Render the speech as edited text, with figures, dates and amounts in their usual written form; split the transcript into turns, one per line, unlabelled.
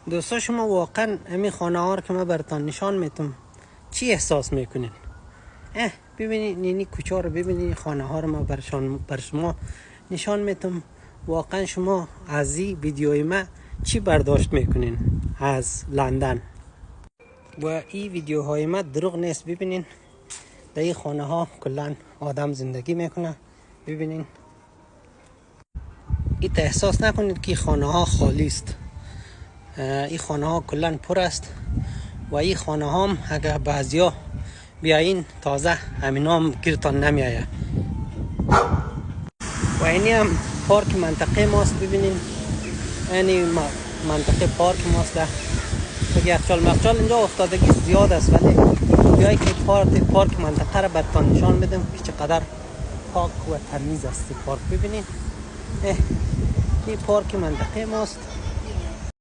دوستا شما واقعا همین خانه ها رو که من براتون نشان میتم چی احساس میکنین؟ ببینید نینی کوچه رو ببینید، خانه ها رو من بر شما نشان میتم. واقعا شما از این ویدیوی من چی برداشت میکنین از لندن؟ و این ویدیوهای من دروغ نیست. ببینین در این خانه ها کلان آدم زندگی میکنه. ببینین این احساس نکنید که خانه ها خالی است. این خانه ها کلان پر است و این خانه ها هم اگر بعضیا بیاین تازه همین هم گیرتان نمیایه. و اینی هم پارک منطقه ماست. ببینین اینی منطقه پارک ماست. یخچال مخچال اینجا افتادگی زیاد است، ولی بیایی که پارک منطقه را براتون نشان بدم که چقدر پاک و تمیز است پارک. ببینین این پارک منطقه ماست.